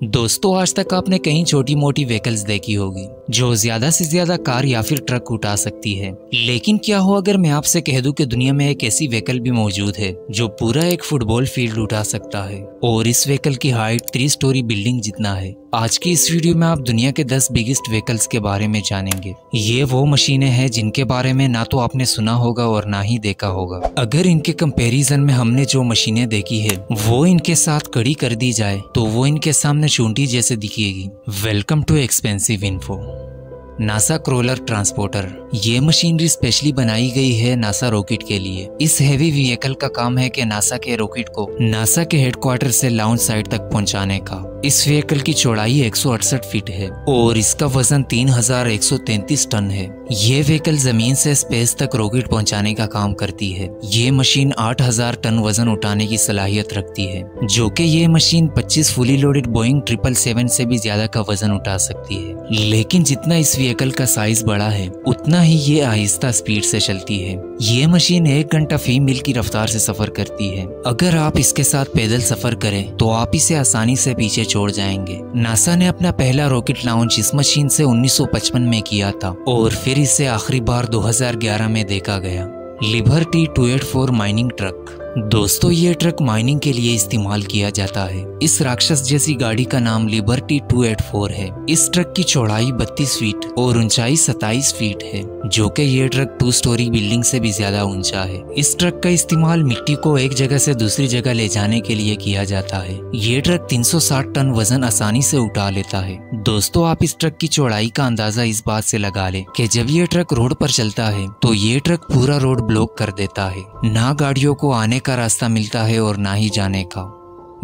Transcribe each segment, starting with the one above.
दोस्तों, आज तक आपने कई छोटी मोटी व्हीकल्स देखी होगी जो ज्यादा से ज्यादा कार या फिर ट्रक उठा सकती है। लेकिन क्या हो अगर मैं आपसे कह दूं कि दुनिया में एक ऐसी व्हीकल भी मौजूद है जो पूरा एक फुटबॉल फील्ड उठा सकता है और इस व्हीकल की हाइट 3 स्टोरी बिल्डिंग जितना है। आज की इस वीडियो में आप दुनिया के 10 बिगेस्ट व्हीकल्स के बारे में जानेंगे। ये वो मशीनें हैं जिनके बारे में ना तो आपने सुना होगा और ना ही देखा होगा। अगर इनके कंपैरिजन में हमने जो मशीनें देखी है वो इनके साथ खड़ी कर दी जाए तो वो इनके सामने चूंटी जैसे दिखेगी। Welcome too expensive info. NASA crawler transporter. ये मशीनरी स्पेशली बनाई गई है नासा रॉकेट के लिए। इस हैवी व्हीकल का काम है कि नासा के रॉकेट को नासा के हेडक्वार्टर से लॉन्च साइट तक पहुंचाने का। इस व्हीकल की चौड़ाई 168 फीट है और इसका वजन 3133 टन है। ये व्हीकल जमीन से स्पेस तक रॉकेट पहुंचाने का काम करती है। ये मशीन 8000 टन वजन उठाने की सलाहियत रखती है, जो कि ये मशीन 25 फुली लोडेड बोइंग 777 से भी ज्यादा का वजन उठा सकती है। लेकिन जितना इस व्हीकल का साइज बड़ा है उतना ही ये आहिस्ता स्पीड से चलती है। ये मशीन 1 घंटा फी मील की रफ्तार से सफर करती है। अगर आप इसके साथ पैदल सफर करें तो आप इसे आसानी से पीछे छोड़ जाएंगे। नासा ने अपना पहला रॉकेट लॉन्च इस मशीन से 1955 में किया था और फिर इसे आखिरी बार 2011 में देखा गया। Liberty 284 mining truck. दोस्तों, ये ट्रक माइनिंग के लिए इस्तेमाल किया जाता है। इस राक्षस जैसी गाड़ी का नाम लिबर्टी 284 है। इस ट्रक की चौड़ाई 32 फीट और ऊंचाई 27 फीट है, जो कि ये ट्रक 2 स्टोरी बिल्डिंग से भी ज्यादा ऊंचा है। इस ट्रक का इस्तेमाल मिट्टी को एक जगह से दूसरी जगह ले जाने के लिए किया जाता है। ये ट्रक 360 टन वजन आसानी से उठा लेता है। दोस्तों, आप इस ट्रक की चौड़ाई का अंदाजा इस बात से लगा ले कि जब ये ट्रक रोड पर चलता है तो ये ट्रक पूरा रोड ब्लॉक कर देता है। ना गाड़ियों को आने का रास्ता मिलता है और ना ही जाने का।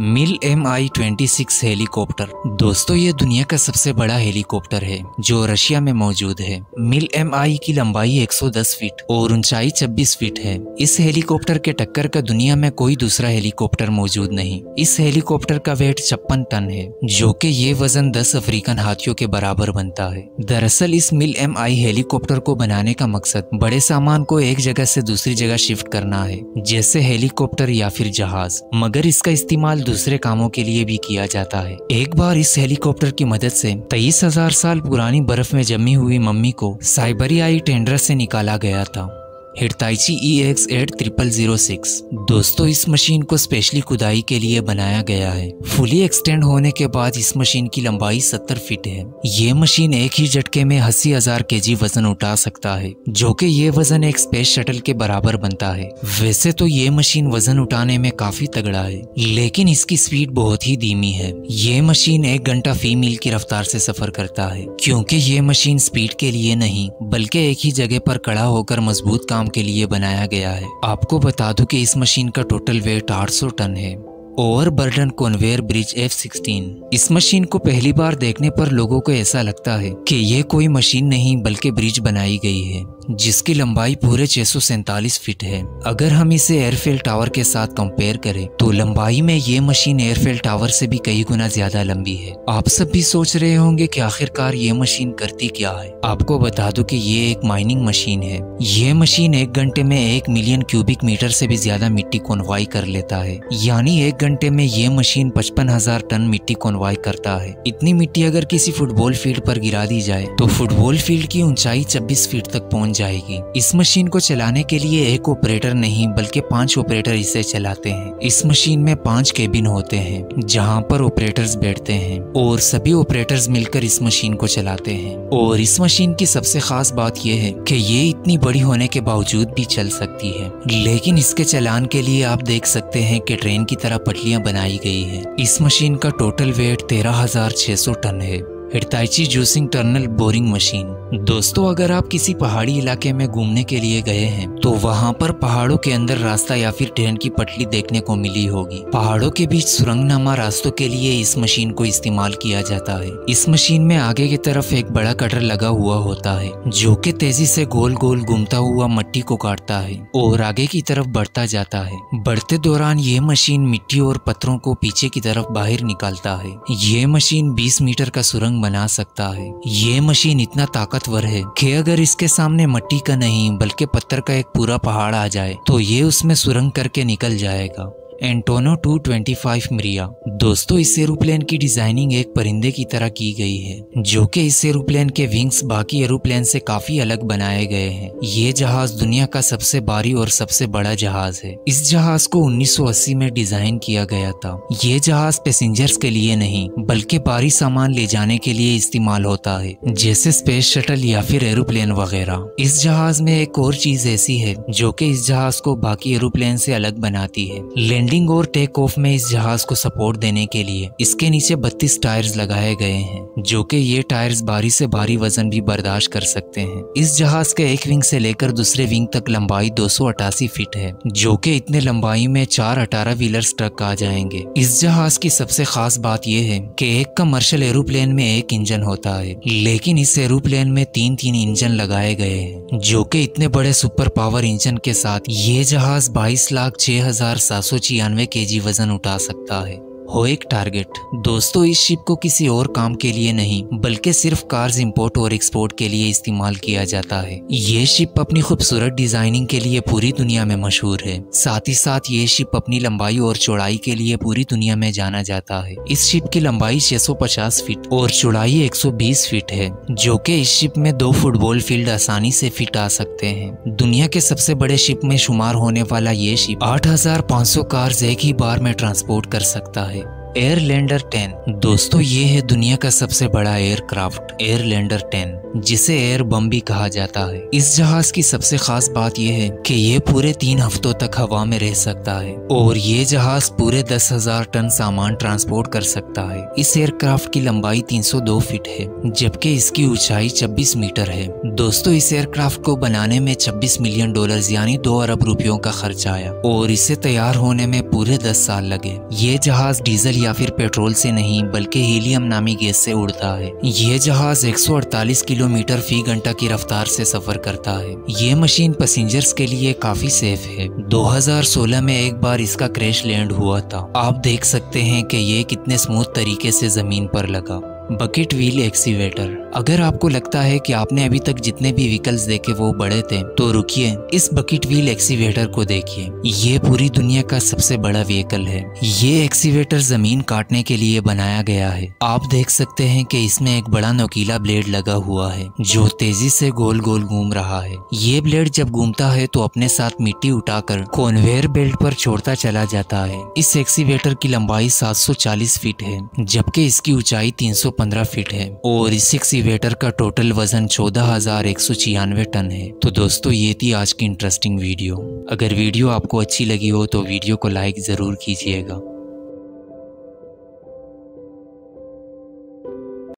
मिल Mi-26 हेलीकॉप्टर। दोस्तों, ये दुनिया का सबसे बड़ा हेलीकॉप्टर है जो रशिया में मौजूद है। मिल Mi की लंबाई 110 फीट और ऊंचाई 26 फीट है। इस हेलीकॉप्टर के टक्कर का दुनिया में कोई दूसरा हेलीकॉप्टर मौजूद नहीं। इस हेलीकॉप्टर का वेट 56 टन है, जो कि ये वजन 10 अफ्रीकन हाथियों के बराबर बनता है। दरअसल इस मिल Mi हेलीकॉप्टर को बनाने का मकसद बड़े सामान को एक जगह से दूसरी जगह शिफ्ट करना है, जैसे हेलीकॉप्टर या फिर जहाज, मगर इसका इस्तेमाल दूसरे कामों के लिए भी किया जाता है। एक बार इस हेलीकॉप्टर की मदद से 23,000 साल पुरानी बर्फ में जमी हुई मम्मी को साइबेरियाई टेंड्रा से निकाला गया था। Hitachi EX-8006। दोस्तों, इस मशीन को स्पेशली खुदाई के लिए बनाया गया है। फुली एक्सटेंड होने के बाद इस मशीन की लंबाई 70 फीट है। ये मशीन एक ही झटके में 80,000 kg वजन उठा सकता है, जो कि ये वजन एक स्पेस शटल के बराबर बनता है। वैसे तो ये मशीन वजन उठाने में काफी तगड़ा है, लेकिन इसकी स्पीड बहुत ही धीमी है। ये मशीन 1 घंटा फी मील की रफ्तार से सफर करता है, क्योंकि ये मशीन स्पीड के लिए नहीं बल्कि एक ही जगह पर खड़ा होकर मजबूत काम के लिए बनाया गया है। आपको बता दूं कि इस मशीन का टोटल वेट 800 टन है। Overburden conveyor bridge F-16। इस मशीन को पहली बार देखने पर लोगों को ऐसा लगता है कि ये कोई मशीन नहीं बल्कि ब्रिज बनाई गई है, जिसकी लंबाई पूरे 647 फीट है। अगर हम इसे एयरफेल टावर के साथ कंपेयर करें तो लंबाई में ये मशीन एयरफेल टावर से भी कई गुना ज्यादा लंबी है। आप सब भी सोच रहे होंगे कि आखिरकार ये मशीन करती क्या है। आपको बता दूं कि ये एक माइनिंग मशीन है। ये मशीन 1 घंटे में 1 मिलियन क्यूबिक मीटर से भी ज्यादा मिट्टी कॉन्वॉय कर लेता है। यानी 1 घंटे में ये मशीन 55,000 टन मिट्टी कॉन्वॉय करता है। इतनी मिट्टी अगर किसी फुटबॉल फील्ड पर गिरा दी जाए तो फुटबॉल फील्ड की ऊंचाई 26 फीट तक पहुंच जाएगी। इस मशीन को चलाने के लिए एक ऑपरेटर नहीं बल्कि 5 ऑपरेटर इसे चलाते हैं। इस मशीन में 5 केबिन होते हैं जहां पर ऑपरेटर्स बैठते हैं और सभी ऑपरेटर्स मिलकर इस मशीन को चलाते हैं। और इस मशीन की सबसे खास बात यह है कि ये इतनी बड़ी होने के बावजूद भी चल सकती है। लेकिन इसके चलान के लिए आप देख सकते हैं कि ट्रेन की तरह पटलियां बनाई गई है। इस मशीन का टोटल वेट 13,600 टन है। Hitachi juicing tunnel boring machine. दोस्तों, अगर आप किसी पहाड़ी इलाके में घूमने के लिए गए हैं तो वहां पर पहाड़ों के अंदर रास्ता या फिर ट्रेन की पटली देखने को मिली होगी। पहाड़ों के बीच सुरंगनामा रास्तों के लिए इस मशीन को इस्तेमाल किया जाता है। इस मशीन में आगे की तरफ एक बड़ा कटर लगा हुआ होता है, जो कि तेजी से गोल गोल घूमता हुआ मिट्टी को काटता है और आगे की तरफ बढ़ता जाता है। बढ़ते दौरान ये मशीन मिट्टी और पत्थरों को पीछे की तरफ बाहर निकालता है। ये मशीन 20 मीटर का सुरंग बना सकता है। ये मशीन इतना ताकतवर है कि अगर इसके सामने मिट्टी का नहीं बल्कि पत्थर का एक पूरा पहाड़ आ जाए तो ये उसमें सुरंग करके निकल जाएगा। एंटोनो 225 मिरिया। दोस्तों इस एरोप्लेन की डिजाइनिंग एक परिंदे की तरह की गई है, जो कि इस एरोप्लेन के विंग्स बाकी एरोप्लेन से काफी अलग बनाए गए हैं। ये जहाज दुनिया का सबसे भारी और सबसे बड़ा जहाज है। इस जहाज को 1980 में डिजाइन किया गया था। ये जहाज पैसेंजर्स के लिए नहीं बल्कि भारी सामान ले जाने के लिए इस्तेमाल होता है, जैसे स्पेस शटल या फिर एरोप्लेन वगैरह। इस जहाज में एक और चीज ऐसी है जो कि इस जहाज को बाकी एरोप्लेन से अलग बनाती है। लैंडिंग और टेक ऑफ में इस जहाज को सपोर्ट देने के लिए इसके नीचे 32 टायर्स लगाए गए हैं, जो कि ये टायर्स भारी से भारी वजन भी बर्दाश्त कर सकते हैं। इस जहाज के एक विंग से लेकर दूसरे विंग तक लंबाई 288 फीट है, जो कि इतने लंबाई में 4 18 व्हीलर ट्रक आ जाएंगे। इस जहाज की सबसे खास बात यह है कि एक कमर्शियल एरोप्लेन में एक इंजन होता है, लेकिन इस एरोप्लेन में 3 इंजन लगाए गए हैं, जो कि इतने बड़े सुपर पावर इंजन के साथ ये जहाज 22,06,796 kg वजन उठा सकता है। होएक टारगेट। दोस्तों इस शिप को किसी और काम के लिए नहीं बल्कि सिर्फ कार्स इंपोर्ट और एक्सपोर्ट के लिए इस्तेमाल किया जाता है। ये शिप अपनी खूबसूरत डिजाइनिंग के लिए पूरी दुनिया में मशहूर है। साथ ही साथ ये शिप अपनी लंबाई और चौड़ाई के लिए पूरी दुनिया में जाना जाता है। इस शिप की लंबाई 650 फीट और चौड़ाई 120 फीट है, जो कि इस शिप में 2 फुटबॉल फील्ड आसानी से फिट आ सकते हैं। दुनिया के सबसे बड़े शिप में शुमार होने वाला ये शिप 8,500 कार्स एक ही बार में ट्रांसपोर्ट कर सकता है। एयरलैंडर 10। दोस्तों ये है दुनिया का सबसे बड़ा एयरक्राफ्ट एयरलैंडर 10, जिसे एयर बम भी कहा जाता है। इस जहाज की सबसे खास बात यह है कि ये पूरे 3 हफ्तों तक हवा में रह सकता है और ये जहाज पूरे 10,000 टन सामान ट्रांसपोर्ट कर सकता है। इस एयरक्राफ्ट की लंबाई 302 फीट है, जबकि इसकी ऊंचाई 26 मीटर है। दोस्तों इस एयरक्राफ्ट को बनाने में $26 मिलियन यानी 2 अरब रुपयों का खर्च आया और इसे तैयार होने में पूरे 10 साल लगे। ये जहाज डीजल या फिर पेट्रोल से नहीं बल्कि हीलियम नामी गैस से उड़ता है। ये जहाज 148 किलोमीटर फी घंटा की रफ्तार से सफर करता है। ये मशीन पैसेंजर्स के लिए काफी सेफ है। 2016 में एक बार इसका क्रैश लैंड हुआ था। आप देख सकते हैं कि ये कितने स्मूथ तरीके से जमीन पर लगा। Bucket wheel excavator. अगर आपको लगता है कि आपने अभी तक जितने भी व्हीकल्स देखे वो बड़े थे, तो रुकिए, इस बकेट व्हील एक्सीवेटर को देखिए। ये पूरी दुनिया का सबसे बड़ा व्हीकल है। ये एक्सीवेटर जमीन काटने के लिए बनाया गया है। आप देख सकते हैं कि इसमें एक बड़ा नोकीला ब्लेड लगा हुआ है जो तेजी से गोल गोल घूम रहा है। ये ब्लेड जब घूमता है तो अपने साथ मिट्टी उठाकर कन्वेयर बेल्ट पर छोड़ता चला जाता है। इस एक्सीवेटर की लंबाई 740 फीट है, जबकि इसकी ऊंचाई 315 फीट है और इस एक्सीवेटर का टोटल वजन 14,196 टन है। तो दोस्तों ये थी आज की इंटरेस्टिंग वीडियो। अगर वीडियो आपको अच्छी लगी हो तो वीडियो को लाइक जरूर कीजिएगा।